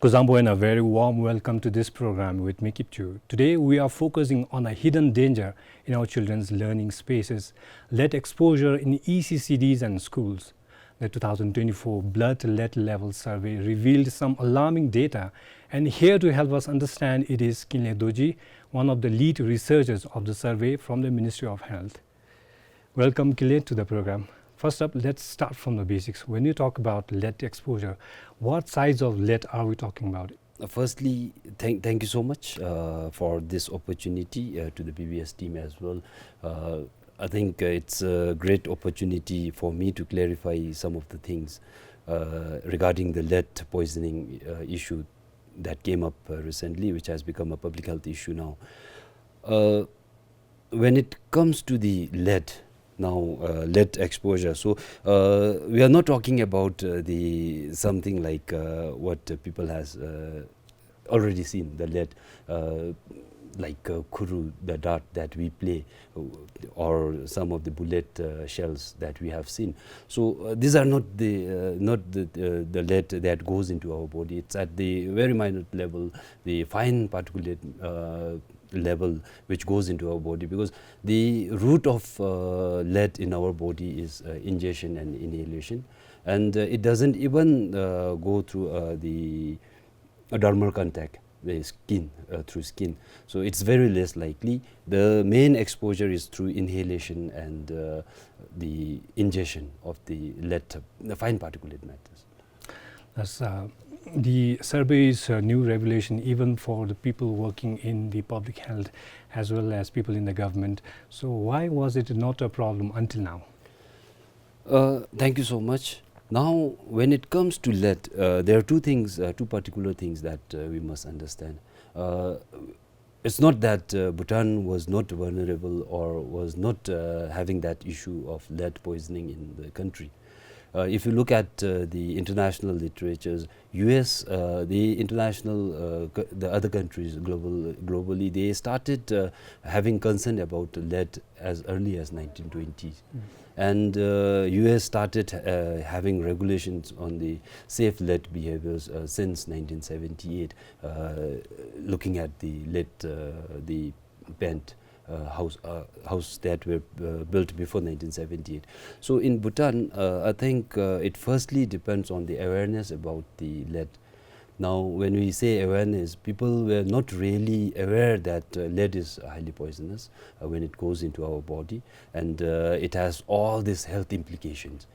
Kuzambo, and a very warm welcome to this program with me, 𝗀𝗧𝗃. Today we are focusing on a hidden danger in our children's learning spaces, lead exposure in ECCDs and schools. The 2024 Blood Lead Level Survey revealed some alarming data, and here to help us understand it is 𝗀𝗧𝗃𝗍𝗍, one of the lead researchers of the survey from the Ministry of Health. Welcome, 𝗀𝗧𝗃, to the program. First up, let's start from the basics. When you talk about lead exposure, what size of lead are we talking about? Firstly, thank you so much for this opportunity to the PBS team as well. I think it's a great opportunity for me to clarify some of the things regarding the lead poisoning issue that came up recently, which has become a public health issue now. When it comes to the lead, lead exposure. So we are not talking about something like what people has already seen, the lead, like kuru, the dart that we play, or some of the bullet shells that we have seen. So these are not the lead that goes into our body. It's at the very minute level, the fine particulate level which goes into our body, because the root of lead in our body is ingestion and inhalation, and it doesn't even go through the dermal contact, the skin, through skin. So it's very less likely. The main exposure is through inhalation and the ingestion of the lead, the fine particulate matters. That's the survey's new revelation, even for the people working in the public health as well as people in the government. So why was it not a problem until now? Thank you so much. Now, when it comes to lead, there are two particular things that we must understand. It's not that Bhutan was not vulnerable or was not having that issue of lead poisoning in the country. If you look at the international literatures, US, the other countries globally, they started having concern about lead as early as 1920s. And US started having regulations on the safe lead behaviors since 1978, looking at the lead, the bent house that were built before 1978. So in Bhutan, I think it firstly depends on the awareness about the lead. Now, when we say awareness, people were not really aware that lead is highly poisonous when it goes into our body, and it has all these health implications.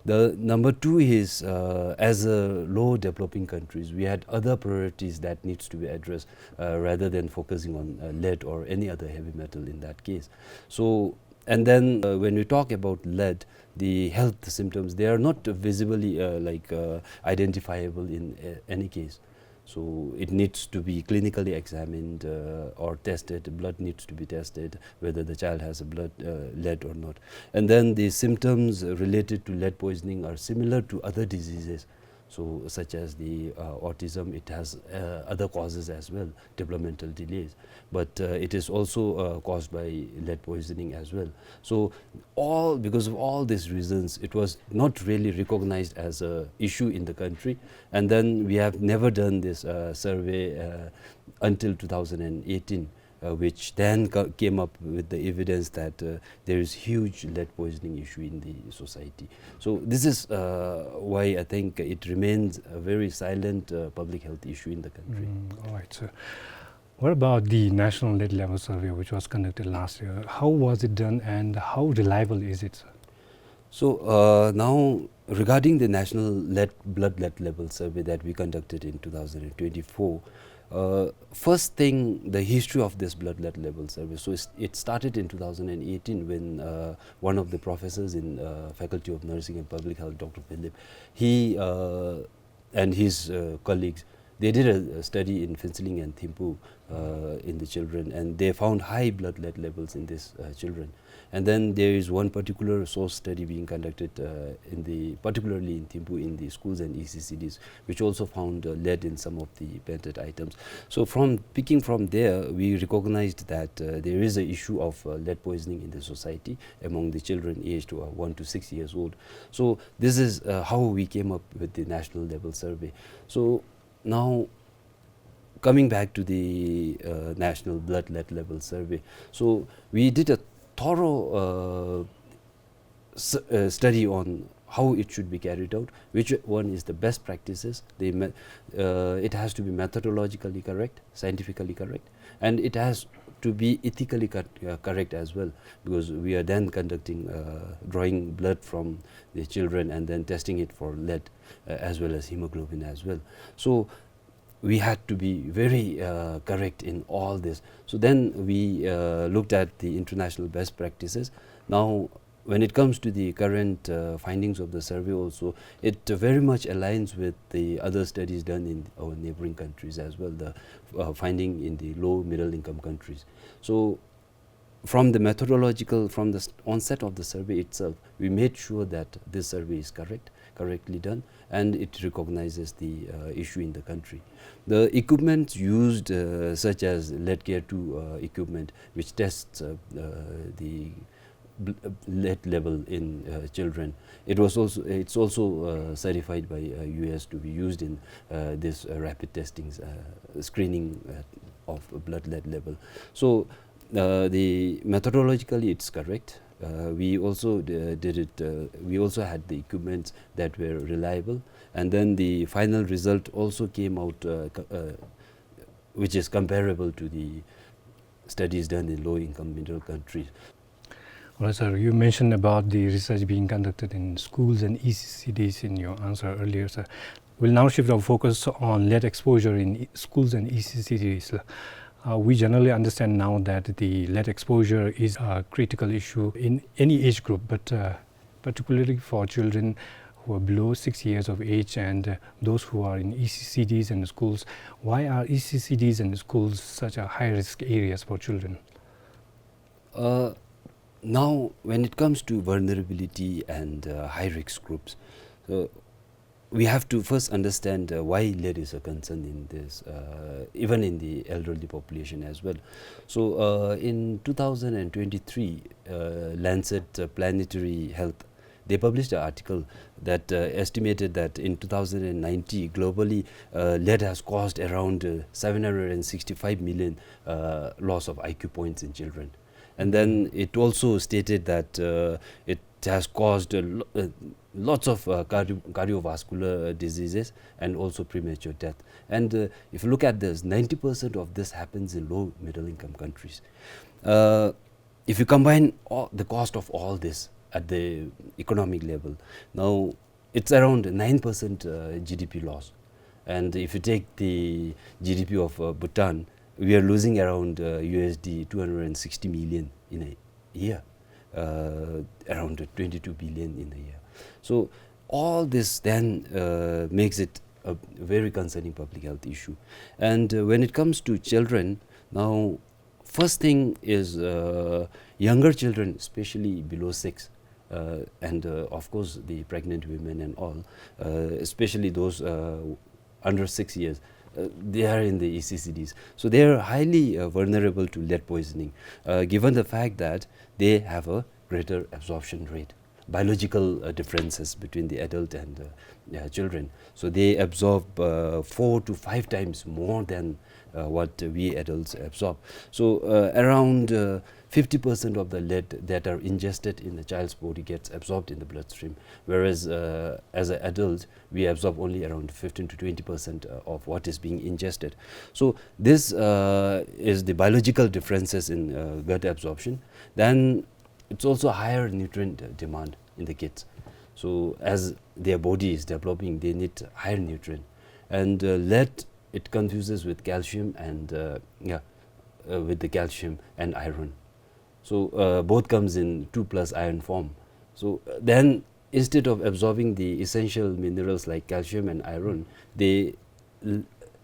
The number two is, as a low developing countries, we had other priorities that needs to be addressed rather than focusing on lead or any other heavy metal in that case. So, and then when we talk about lead, the health symptoms, they are not visibly identifiable in any case. So it needs to be clinically examined or tested. Blood needs to be tested whether the child has a lead or not. And then the symptoms related to lead poisoning are similar to other diseases. So such as the autism, it has other causes as well, developmental delays. But it is also caused by lead poisoning as well. So because of all these reasons, it was not really recognized as an issue in the country. And then we have never done this survey until 2018. Which then came up with the evidence that there is huge lead poisoning issue in the society. So this is why I think it remains a very silent public health issue in the country. All right, so what about the National Lead Level Survey, which was conducted last year? How was it done and how reliable is it, sir? So now, regarding the National Blood Lead Level Survey that we conducted in 2024, first thing, the history of this blood lead level survey. So it started in 2018 when one of the professors in Faculty of Nursing and Public Health, Dr. Philip, he and his colleagues, they did a study in Phinseling and Thimphu in the children, and they found high blood lead levels in these children. And then there is one particular source study being conducted particularly in Thimphu, in the schools and ECCDs, which also found lead in some of the painted items. So picking from there, we recognized that there is an issue of lead poisoning in the society among the children aged 1 to 6 years old. So this is how we came up with the national level survey. So now coming back to the National Blood Lead Level Survey, so we did a thorough study on how it should be carried out, which one is the best practices. It has to be methodologically correct, scientifically correct, and it has to be ethically correct as well, because we are then conducting drawing blood from the children and then testing it for lead as well as hemoglobin as well. So we had to be very correct in all this. So then we looked at the international best practices. Now when it comes to the current findings of the survey also, it very much aligns with the other studies done in our neighboring countries as well, the finding in the low middle income countries. So from the methodological, from the onset of the survey itself, we made sure that this survey is correctly done, and it recognizes the issue in the country. The equipment used such as 𝗏𝗏𝗏 equipment, which tests the lead level in children. It's also certified by US to be used in this rapid testing screening of blood lead level. So the methodologically it's correct. We also we also had the equipment that were reliable, and then the final result also came out which is comparable to the studies done in low income middle countries. Well, sir, you mentioned about the research being conducted in schools and ECCDs in your answer earlier, sir. We'll now shift our focus on lead exposure in schools and ECCDs. We generally understand now that the lead exposure is a critical issue in any age group, but particularly for children who are below 6 years of age and those who are in ECCDs and schools. Why are ECCDs and schools such a high-risk areas for children? Now, when it comes to vulnerability and high-risk groups, we have to first understand why lead is a concern in this, even in the elderly population as well. So, in 2023, Lancet Planetary Health, they published an article that estimated that in 2090 globally lead has caused around 765 million loss of IQ points in children. And then it also stated that it has caused lots of cardiovascular diseases and also premature death. And if you look at this, 90% of this happens in low middle income countries. If you combine the cost of all this at the economic level, now it's around 9% GDP loss. And if you take the GDP of Bhutan, we are losing around USD 260 million in a year, around 22 billion in a year. So all this then makes it a very concerning public health issue. And when it comes to children, now first thing is younger children, especially below 6, and of course the pregnant women and all, especially those under 6 years, they are in the ECCDs. So they are highly vulnerable to lead poisoning, given the fact that they have a greater absorption rate, biological differences between the adult and children. So they absorb 4 to 5 times more than what we adults absorb. So around 50% of the lead that are ingested in a child's body gets absorbed in the bloodstream, whereas as an adult we absorb only around 15 to 20% of what is being ingested. So this is the biological differences in gut absorption. Then it's also higher nutrient demand in the kids. So as their body is developing, they need higher nutrient. And lead, it confuses with calcium and with the calcium and iron. So both comes in 2+ iron form. So then instead of absorbing the essential minerals like calcium and iron, they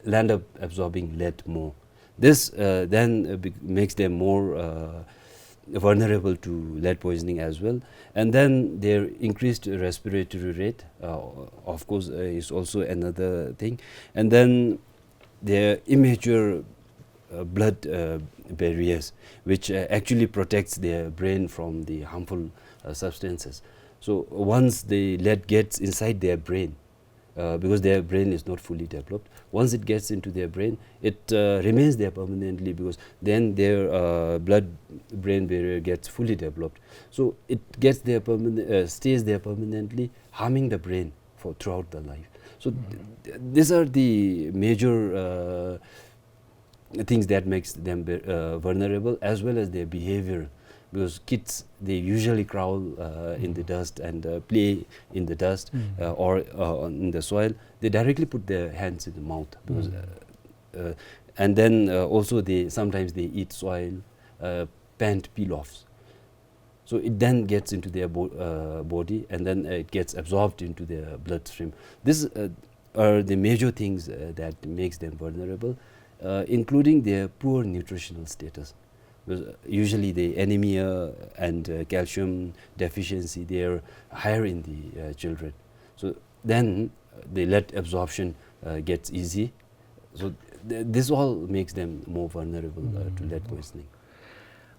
land up absorbing lead more. This then makes them more vulnerable to lead poisoning as well. And then their increased respiratory rate, of course, is also another thing. And then their immature blood barriers, which actually protects their brain from the harmful substances. So once the lead gets inside their brain, because their brain is not fully developed. Once it gets into their brain, it remains there permanently, because then their blood-brain barrier gets fully developed. So it gets there stays there permanently, harming the brain for throughout the life. So these are the major things that makes them vulnerable, as well as their behavior, because kids, they usually crawl in the dust and play in the dust or in the soil. They directly put their hands in the mouth, because and then also sometimes they eat soil, pant peel-offs. So it then gets into their body, and then it gets absorbed into their bloodstream. These are the major things that makes them vulnerable, including their poor nutritional status. Because usually the anemia and calcium deficiency, they are higher in the children. So then the lead absorption gets easy. So this all makes them more vulnerable to lead poisoning.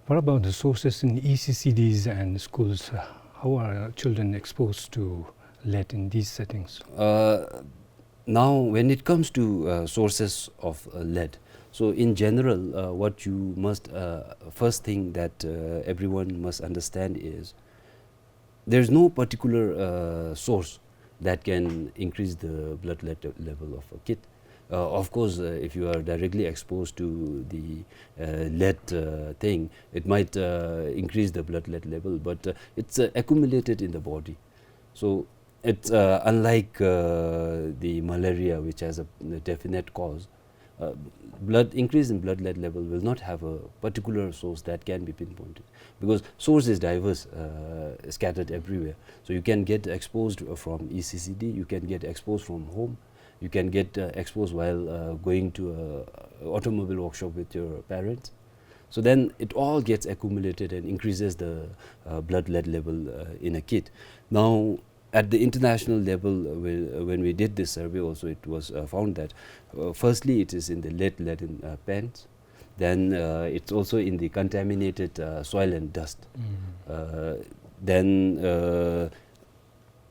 What about the sources in ECCDs and schools? How are children exposed to lead in these settings? Now, when it comes to sources of lead, so in general, what you must, first thing that everyone must understand is, there is no particular source that can increase the blood lead level of a kid. Of course, if you are directly exposed to the lead thing, it might increase the blood lead level, but it's accumulated in the body. So it's unlike the malaria, which has a definite cause. Increase in blood lead level will not have a particular source that can be pinpointed, because source is diverse, scattered everywhere. So you can get exposed from ECCD, you can get exposed from home, you can get exposed while going to an automobile workshop with your parents. So then it all gets accumulated and increases the blood lead level in a kid. Now, at the international level, when we did this survey also, it was found that firstly it is in the lead-laden pans, then it's also in the contaminated soil and dust. Then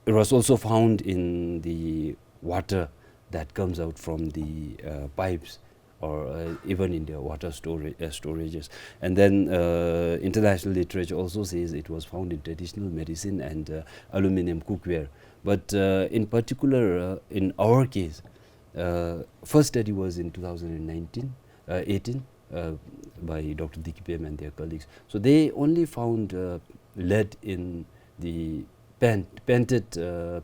it was also found in the water that comes out from the pipes, or even in the water storages. And then international literature also says it was found in traditional medicine and aluminum cookware. But in particular, in our case, first study was in 2018 by Dr. 𝗍𝗲𝗻𝗻 and their colleagues. So they only found lead in the painted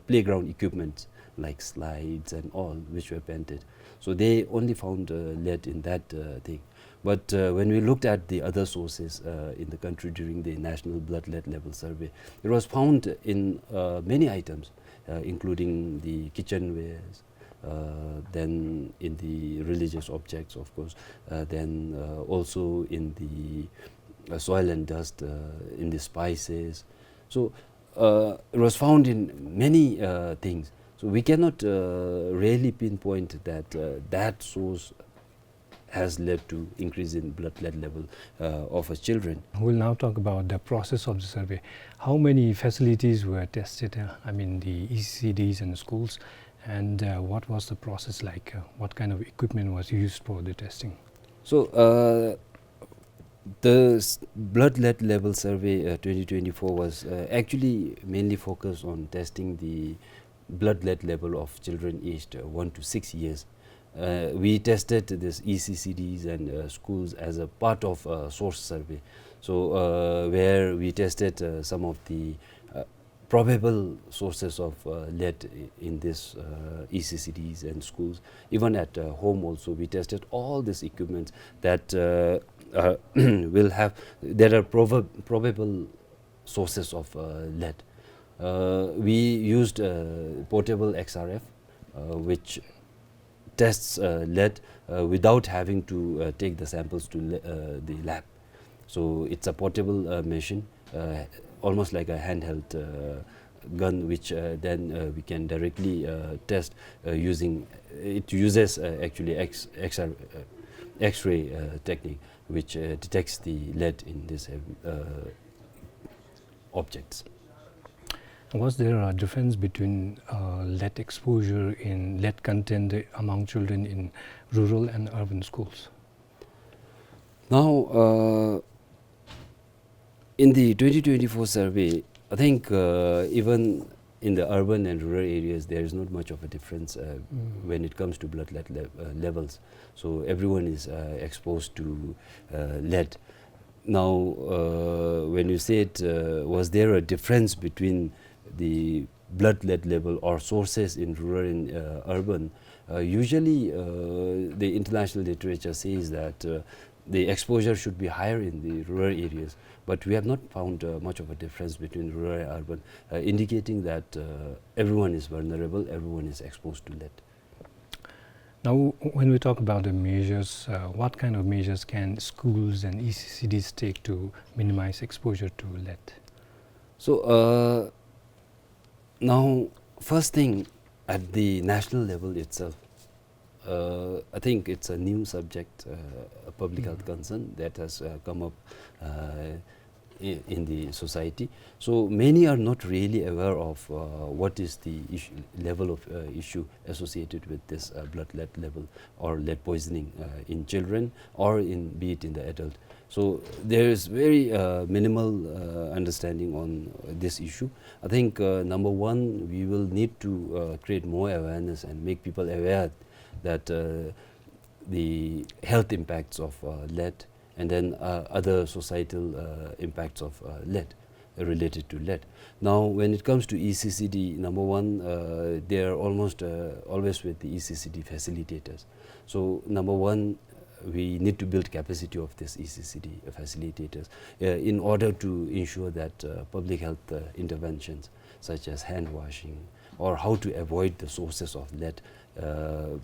playground equipment, like slides and all, which were painted. So they only found lead in that thing. But when we looked at the other sources in the country during the National Blood Lead Level Survey, it was found in many items, including the kitchenwares, then in the religious objects, of course, then also in the soil and dust, in the spices. So it was found in many things. So we cannot really pinpoint that that source has led to increase in blood lead level of children. We'll now talk about the process of the survey. How many facilities were tested? I mean, the ECCDs and the schools, and what was the process like? What kind of equipment was used for the testing? So the blood lead level survey 2024 was actually mainly focused on testing the blood lead level of children aged 1 to 6 years. We tested this ECCDs and schools as a part of a source survey. So where we tested some of the probable sources of lead in this ECCDs and schools. Even at home also, we tested all this equipment that will have, there are probable sources of lead. We used portable XRF, which tests lead without having to take the samples to the lab. So it's a portable machine, almost like a handheld gun, which then we can directly test using, it uses actually X-ray technique, which detects the lead in these objects. Was there a difference between lead exposure in lead content among children in rural and urban schools? Now, in the 2024 survey, I think even in the urban and rural areas, there is not much of a difference when it comes to blood lead levels. So everyone is exposed to lead. Now, when you said, was there a difference between the blood lead level or sources in rural and urban? Usually, the international literature says that the exposure should be higher in the rural areas, but we have not found much of a difference between rural and urban, indicating that everyone is vulnerable, everyone is exposed to lead. Now, when we talk about the measures, what kind of measures can schools and ECCDs take to minimize exposure to lead? So, now, first thing at the national level itself, I think it's a new subject, a public health concern that has come up in the society. So many are not really aware of what is the level of issue associated with this blood lead level or lead poisoning in children or be it in the adult. So there is very minimal understanding on this issue. I think number one, we will need to create more awareness and make people aware that the health impacts of lead and then other societal impacts of lead related to lead. Now, when it comes to ECCD, number one, they are almost always with the ECCD facilitators. So, number one, we need to build capacity of this ECCD facilitators in order to ensure that public health interventions such as hand washing or how to avoid the sources of lead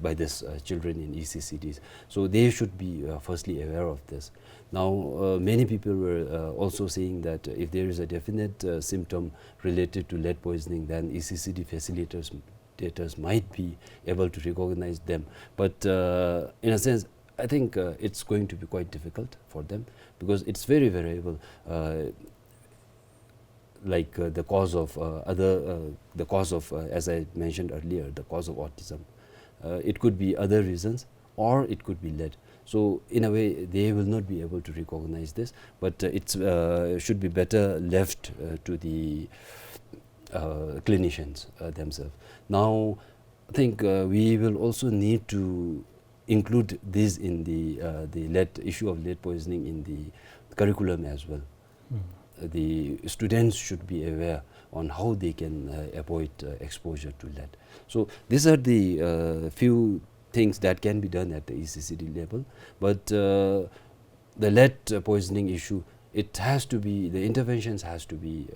by these children in ECCDs. So they should be firstly aware of this. Now, many people were also saying that if there is a definite symptom related to lead poisoning, then ECCD facilitators might be able to recognize them. But in a sense, I think it's going to be quite difficult for them because it's very variable. Like the cause of as I mentioned earlier, the cause of autism. It could be other reasons or it could be lead. So in a way, they will not be able to recognize this, but it should be better left to the clinicians themselves. Now, I think we will also need to include this in the issue of lead poisoning in the curriculum as well. The students should be aware on how they can avoid exposure to lead. So these are the few things that can be done at the ECCD level, but the lead poisoning issue, it has to be, the interventions has to be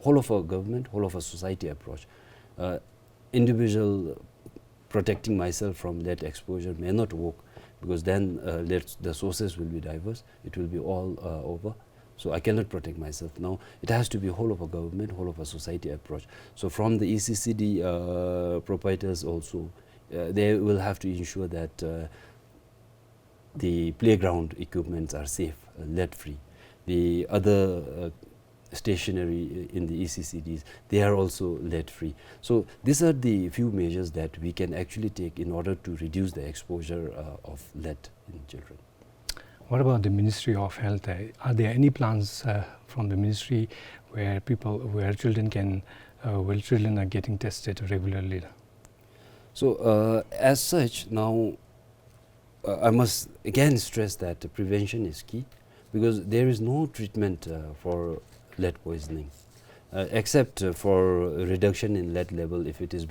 whole of a government, whole of a society approach. Individual protecting myself from lead exposure may not work because then the sources will be diverse, it will be all over. So I cannot protect myself. Now it has to be whole of a government, whole of a society approach. So from the ECCD proprietors also, they will have to ensure that the playground equipments are safe, lead free. The other stationery in the ECCDs, they are also lead free. So these are the few measures that we can actually take in order to reduce the exposure of lead in children. What about the Ministry of Health? Are there any plans from the ministry where children are getting tested regularly? So as such, now I must again stress that prevention is key because there is no treatment for lead poisoning except for reduction in lead level if it is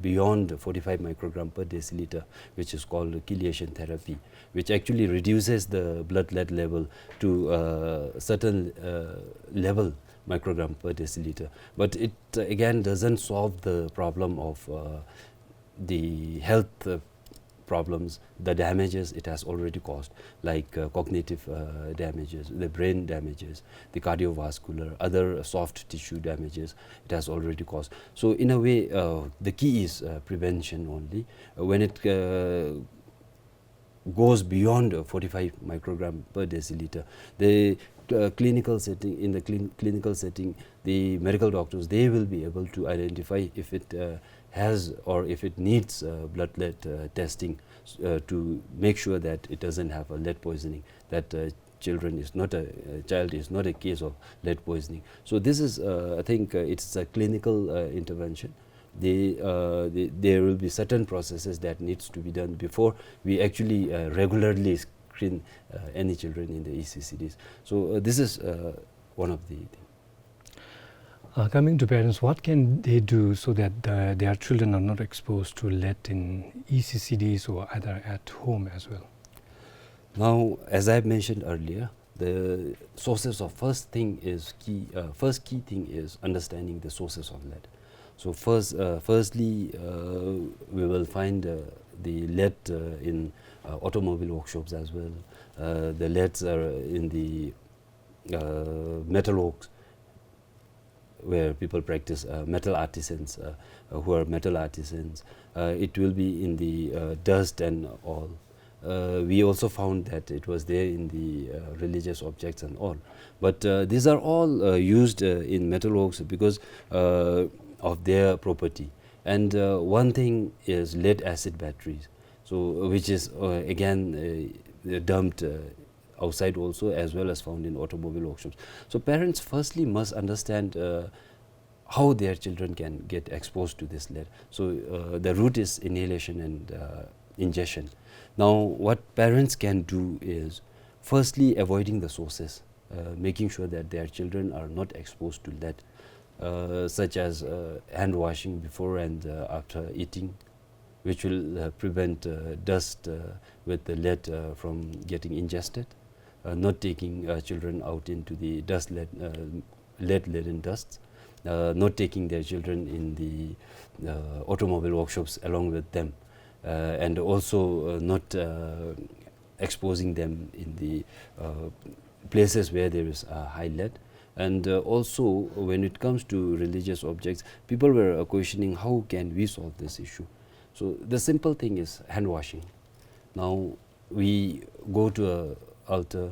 beyond 45 microgram per deciliter, which is called chelation therapy, which actually reduces the blood lead level to a certain level microgram per deciliter. But it again doesn't solve the problem of the health problems, the damages it has already caused, like cognitive damages, the brain damages, the cardiovascular, other soft tissue damages it has already caused. So in a way, the key is prevention only. When it goes beyond 45 microgram per deciliter, the clinical setting, in the clinical setting, the medical doctors, they will be able to identify if it has or if it needs blood lead testing to make sure that it doesn't have a lead poisoning, that child is not a case of lead poisoning. So this is I think it's a clinical intervention. There will be certain processes that needs to be done before we actually regularly screen any children in the ECCDs. So this is one of the things. Coming to parents, what can they do so that their children are not exposed to lead in ECCDs or either at home as well? Now, as I mentioned earlier, the sources of first key thing is understanding the sources of lead. So firstly, we will find the lead in automobile workshops as well. The leads are in the metal works, where people practice metal artisans, who are metal artisans. It will be in the dust and all. We also found that it was there in the religious objects and all. But these are all used in metalworks because of their property. And one thing is lead acid batteries, so which is again dumped outside also, as well as found in automobile workshops. So parents firstly must understand how their children can get exposed to this lead. So the route is inhalation and ingestion. Now what parents can do is firstly avoiding the sources, making sure that their children are not exposed to lead, such as hand washing before and after eating, which will prevent dust with the lead from getting ingested. Not taking children out into the lead-laden dusts, not taking their children in the automobile workshops along with them, and also not exposing them in the places where there is high lead. And also when it comes to religious objects, people were questioning how can we solve this issue. So the simple thing is hand washing. Now we go to a altar,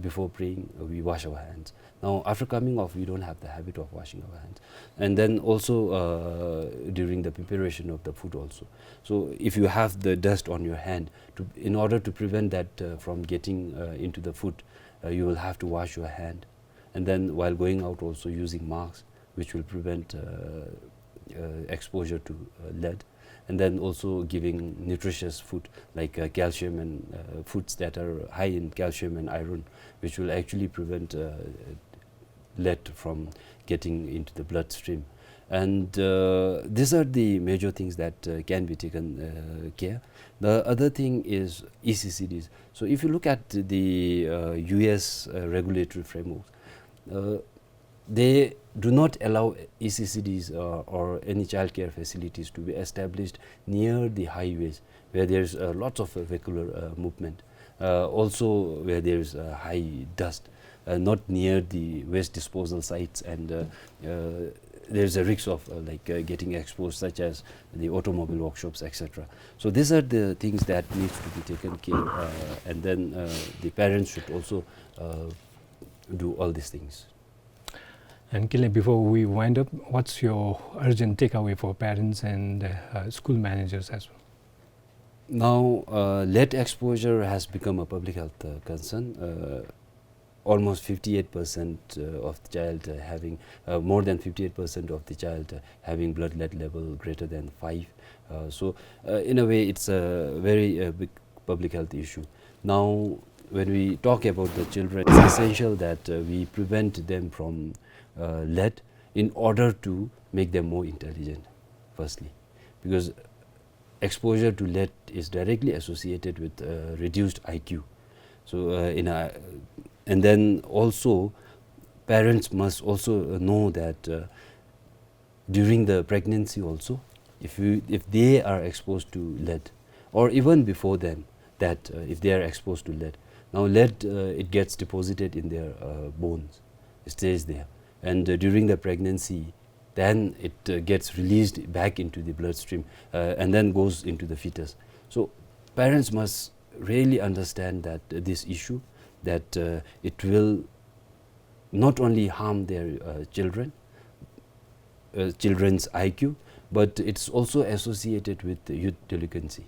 before praying we wash our hands. Now after coming off, we don't have the habit of washing our hands, and then also during the preparation of the food also. So if you have the dust on your hand, in order to prevent that from getting into the food, you will have to wash your hand, and then while going out also using masks, which will prevent exposure to lead. And then also giving nutritious food like calcium and foods that are high in calcium and iron, which will actually prevent lead from getting into the bloodstream. And these are the major things that can be taken care. The other thing is ECCDs. So if you look at the US regulatory frameworks, they do not allow ECCDs or any child care facilities to be established near the highways where there is lots of vehicular movement, also where there is high dust, not near the waste disposal sites, and there is a risk of getting exposed, such as the automobile workshops, etc. So these are the things that needs to be taken care, and then the parents should also do all these things. And 𝗀𝗧, before we wind up, what's your urgent takeaway for parents and school managers as well? Now, lead exposure has become a public health concern. Almost 58% of the child having, more than 58% of the child having blood lead level greater than 5. So, in a way, it's a very big public health issue. Now, when we talk about the children, it's essential that we prevent them from lead in order to make them more intelligent, firstly, because exposure to lead is directly associated with reduced IQ. So and then also parents must also know that during the pregnancy also, if they are exposed to lead, or even before then, that if they are exposed to lead, now lead it gets deposited in their bones, it stays there. And during the pregnancy, then it gets released back into the bloodstream and then goes into the fetus. So parents must really understand that this issue, that it will not only harm their children's IQ, but it's also associated with youth delinquency.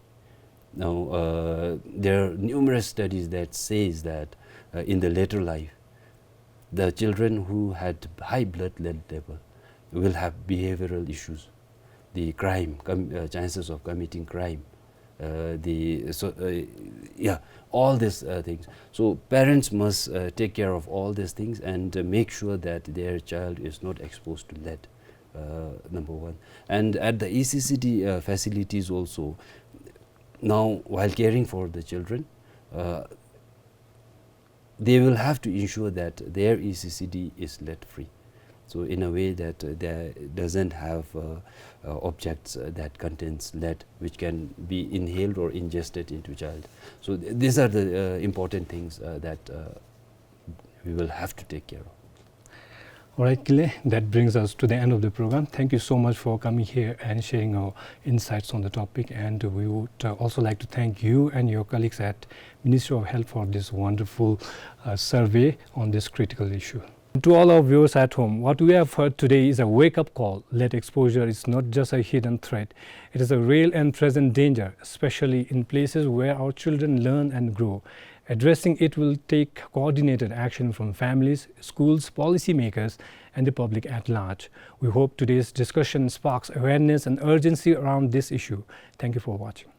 Now, there are numerous studies that says that in the later life, the children who had high blood lead level will have behavioral issues, the crime, chances of committing crime, all these things. So parents must take care of all these things and make sure that their child is not exposed to lead, number one. And at the ECCD facilities also, now while caring for the children, they will have to ensure that their ECCD is lead free. So in a way that there doesn't have objects that contains lead which can be inhaled or ingested into child. So these are the important things that we will have to take care of. All right, Kile, that brings us to the end of the program. Thank you so much for coming here and sharing our insights on the topic. And we would also like to thank you and your colleagues at Ministry of Health for this wonderful survey on this critical issue. To all our viewers at home, what we have heard today is a wake-up call. Lead exposure is not just a hidden threat. It is a real and present danger, especially in places where our children learn and grow. Addressing it will take coordinated action from families, schools, policymakers, and the public at large. We hope today's discussion sparks awareness and urgency around this issue. Thank you for watching.